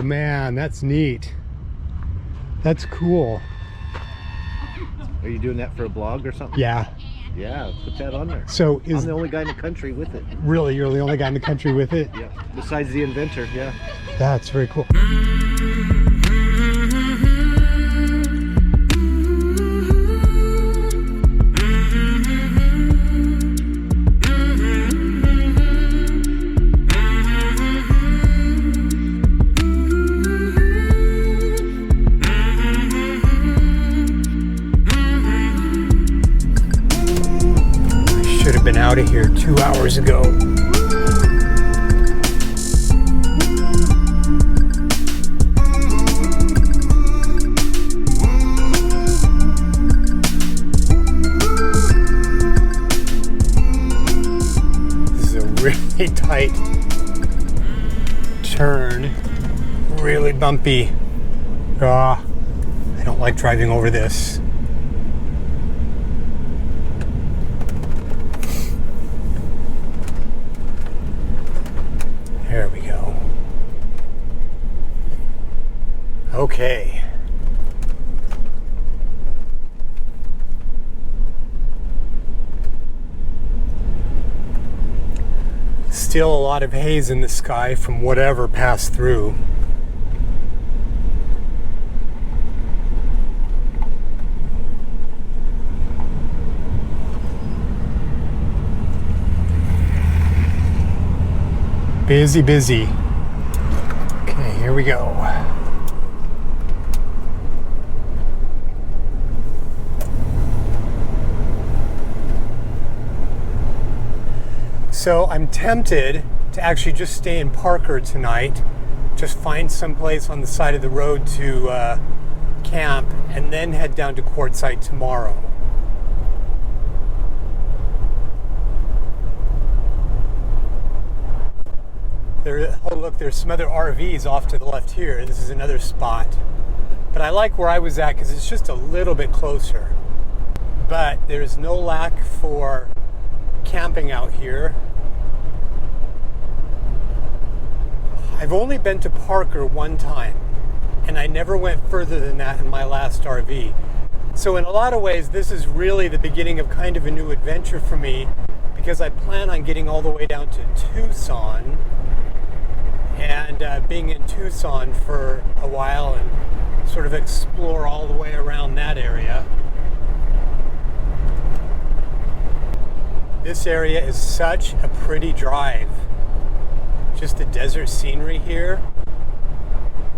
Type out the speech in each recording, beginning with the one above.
man, that's neat. That's cool. Are you doing that for a blog or something? Yeah. Yeah, put that on there. So I'm the only guy in the country with it. Really, you're the only guy in the country with it? Yeah, besides the inventor, yeah. That's very cool. Been out of here 2 hours ago. This is a really tight turn, really bumpy. I don't like driving over this. There we go. Okay. Still a lot of haze in the sky from whatever passed through. Busy, busy. Okay, here we go. So I'm tempted to actually just stay in Parker tonight, just find some place on the side of the road to camp, and then head down to Quartzsite tomorrow. Oh look, there's some other RVs off to the left here. This is another spot. But I like where I was at because it's just a little bit closer. But there's no lack for camping out here. I've only been to Parker one time, and I never went further than that in my last RV. So in a lot of ways, this is really the beginning of kind of a new adventure for me, because I plan on getting all the way down to Tucson and being in Tucson for a while and sort of explore all the way around that area. This area is such a pretty drive. Just the desert scenery here,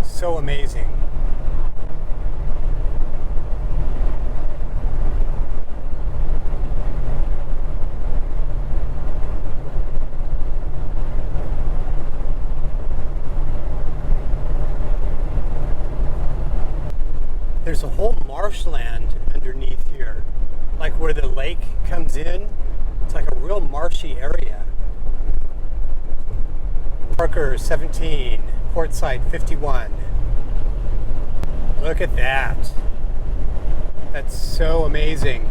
so amazing. There's a whole marshland underneath here, like where the lake comes in. It's like a real marshy area. Parker 17, Quartzsite 51. Look at that. That's so amazing.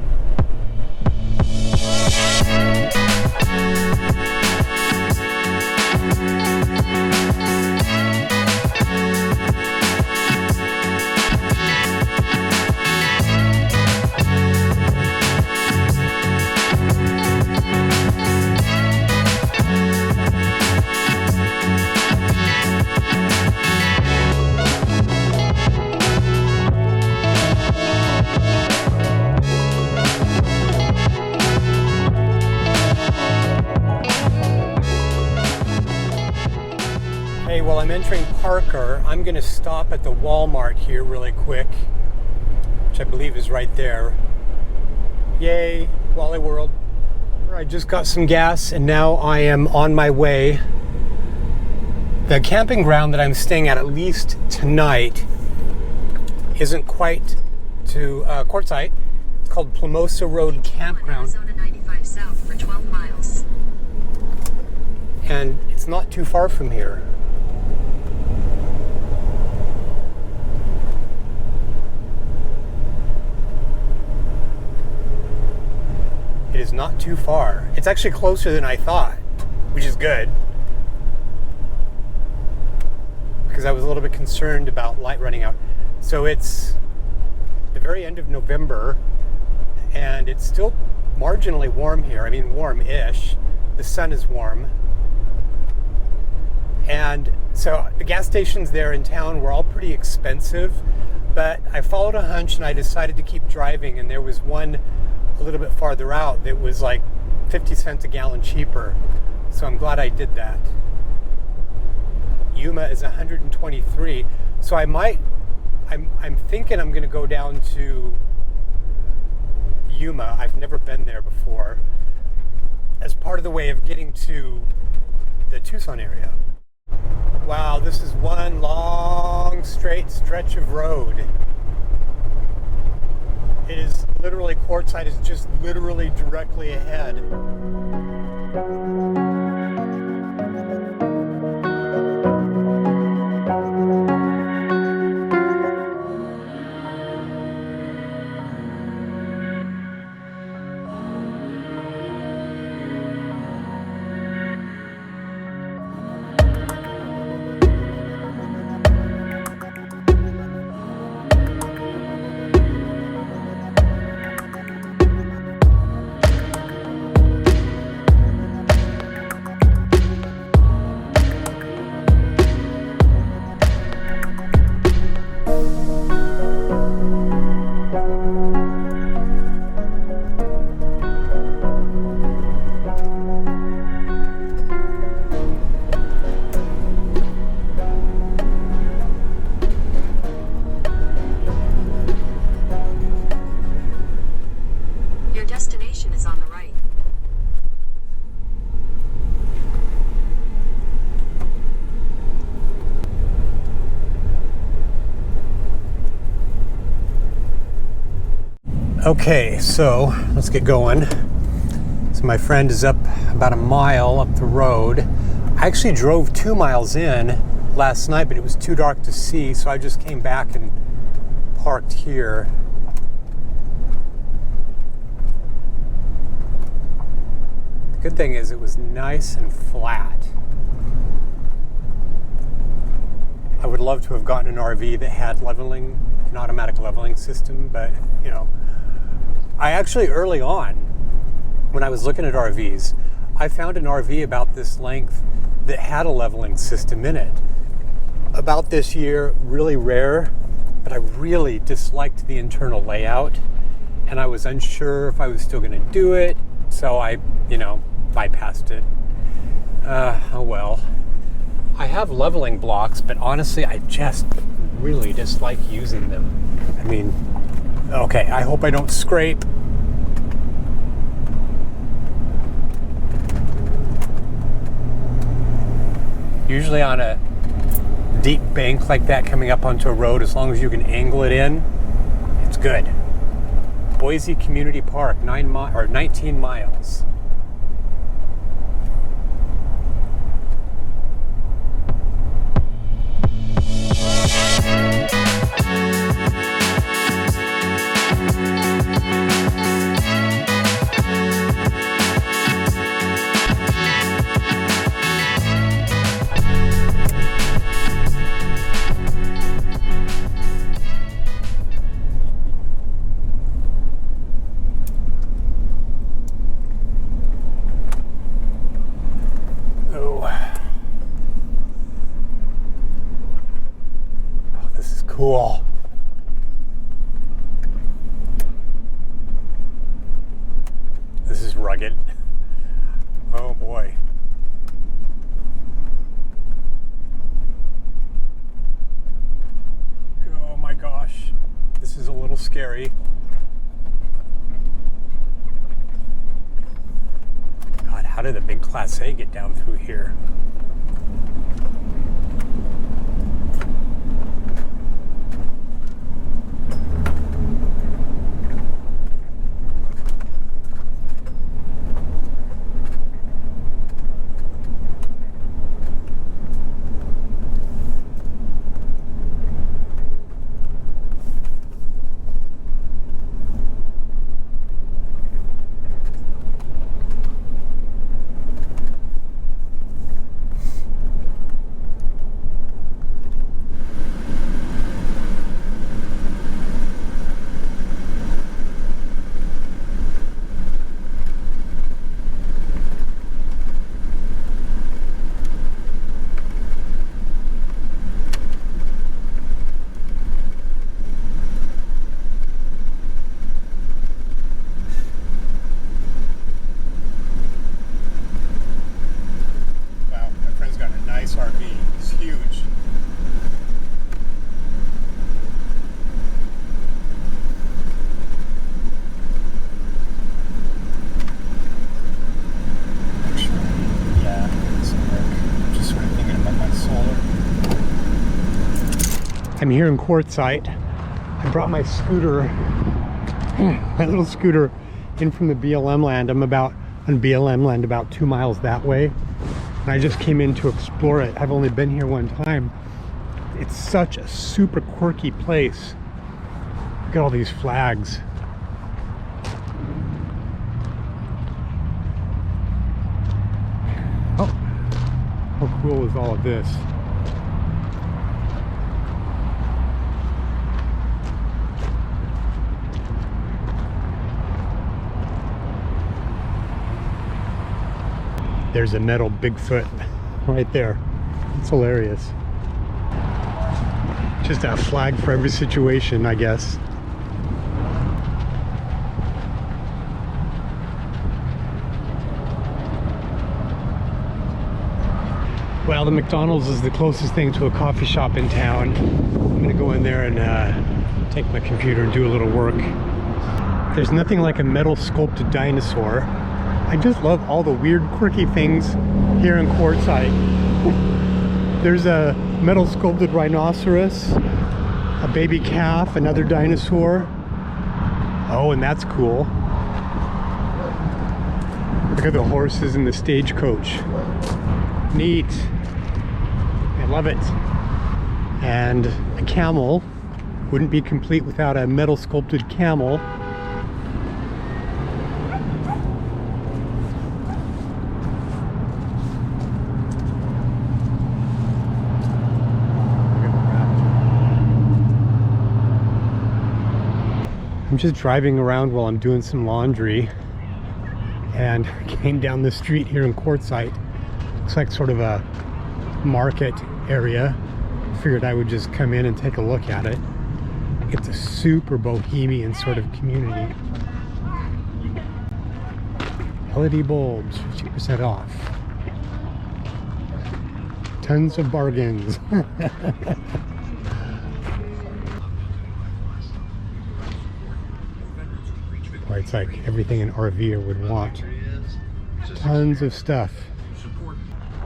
While I'm entering Parker, I'm going to stop at the Walmart here really quick, which I believe is right there. Yay, Wally World. I just got some gas and now I am on my way. The camping ground that I'm staying at least tonight, isn't quite to Quartzsite. It's called Plumosa Road Campground. Arizona 95 south for 12 miles. And it's not too far from here. It is not too far. It's actually closer than I thought, which is good. because I was a little bit concerned about light running out. So it's the very end of November, and it's still marginally warm here. I mean, warm-ish. The sun is warm. And so the gas stations there in town were all pretty expensive, but I followed a hunch and I decided to keep driving, and there was one a little bit farther out that was like 50 cents a gallon cheaper. So I'm glad I did that. Yuma is 123. So I'm thinking I'm going to go down to Yuma. I've never been there before, as part of the way of getting to the Tucson area. Wow, this is one long straight stretch of road. It is literally, Quartzsite is just literally directly ahead. Destination is on the right. Okay, so let's get going. So my friend is up about a mile up the road. I actually drove 2 miles in last night, but it was too dark to see, so I just came back and parked here. The good thing is it was nice and flat. I would love to have gotten an RV that had leveling, an automatic leveling system, but you know, I actually early on, when I was looking at RVs, I found an RV about this length that had a leveling system in it. About this year, really rare, but I really disliked the internal layout, and I was unsure if I was still going to do it, so I, bypassed it. Oh well. I have leveling blocks, but honestly, I just really dislike using them. I mean, okay, I hope I don't scrape. Usually on a deep bank like that coming up onto a road, as long as you can angle it in, it's good. Boise Community Park, 19 miles. Cool. This is rugged. Oh boy. Oh my gosh. This is a little scary. God, how did the big Class A get down through here? I'm here in Quartzsite. I brought my scooter, my little scooter, in from the BLM land. I'm on BLM land about 2 miles that way. And I just came in to explore it. I've only been here one time. It's such a super quirky place. Look at all these flags. Oh, how cool is all of this? There's a metal Bigfoot right there. It's hilarious. Just a flag for every situation, I guess. Well, the McDonald's is the closest thing to a coffee shop in town. I'm gonna go in there and take my computer and do a little work. There's nothing like a metal sculpted dinosaur. I just love all the weird, quirky things here in Quartzsite. There's a metal sculpted rhinoceros, a baby calf, another dinosaur. Oh, and that's cool. Look at the horses in the stagecoach. Neat. I love it. And a camel. Wouldn't be complete without a metal sculpted camel. I'm just driving around while I'm doing some laundry and came down the street here in Quartzsite. Looks like sort of a market area. Figured I would just come in and take a look at it. It's a super bohemian sort of community. LED bulbs, 50% off. Tons of bargains. It's like everything an RVer would want. Tons of stuff.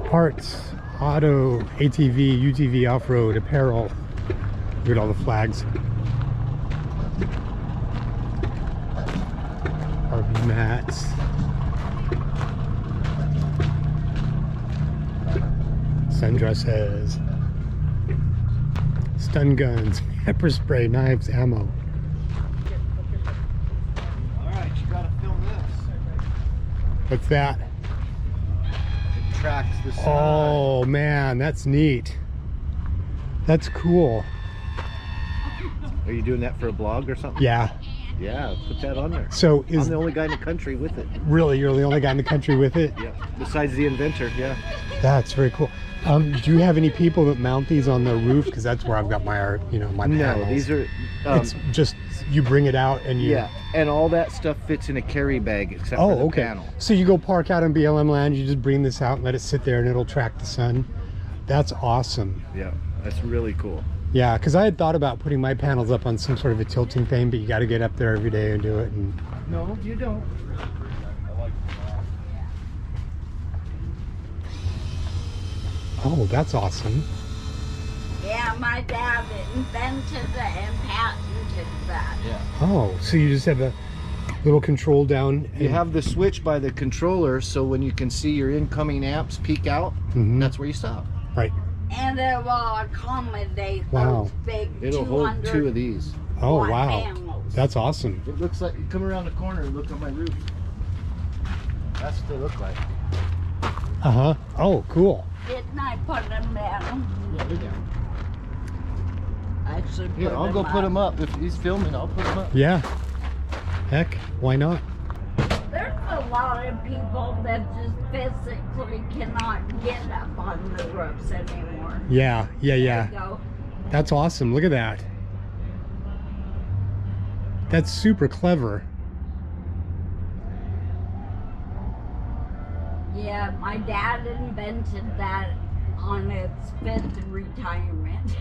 Parts, auto, ATV, UTV, off-road, apparel. Look at all the flags. RV mats. Sundresses. Stun guns, pepper spray, knives, ammo. What's that? It tracks the sun. Oh man, that's neat. That's cool. Are you doing that for a blog or something? Yeah. Yeah, put that on there. So I'm the only guy in the country with it. Really, you're the only guy in the country with it? Yeah. Besides the inventor, yeah. That's very cool. Do you have any people that mount these on the roof? Because that's where I've got my, my panels. No, these are. It's just you bring it out and you. Yeah, and all that stuff fits in a carry bag except for the panel. So you go park out in BLM land, you just bring this out and let it sit there, and it'll track the sun. That's awesome. Yeah, that's really cool. Yeah, because I had thought about putting my panels up on some sort of a tilting thing, but you got to get up there every day and do it. And no, you don't. Oh, that's awesome. Yeah, my dad invented it and patented that. Yeah. Oh, so you just have a little control down. You have the switch by the controller, so when you can see your incoming amps peak out, that's where you stop. Right. And it will accommodate those big It'll hold 2 of these. Oh, wow. panels. That's awesome. It looks like, you come around the corner and look on my roof. That's what they look like. Uh-huh. Oh, cool. Didn't I put them down? Yeah, they're down. I should Here, I'll go put them up. If he's filming, I'll put them up. Yeah. Heck, why not? There's a lot of people that just physically cannot get up on the roofs anymore. Yeah. There you go. That's awesome. Look at that. That's super clever. Yeah, my dad invented that on its 5th retirement.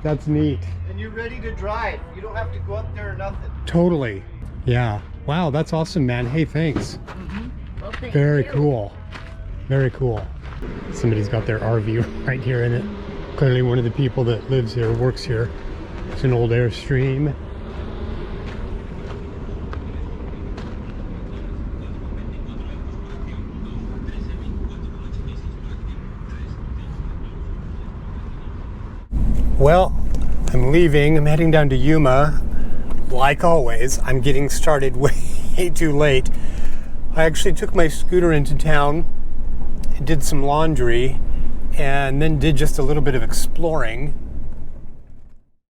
That's neat. And you're ready to drive. You don't have to go up there or nothing. Totally. Yeah. Wow, that's awesome, man. Hey, thanks. Well, thank Very you. cool. Very cool. Somebody's got their RV right here in it. Clearly one of the people that lives here, works here. It's an old Airstream. Well, I'm leaving. I'm heading down to Yuma. Like always, I'm getting started way too late. I actually took my scooter into town and did some laundry and then did just a little bit of exploring.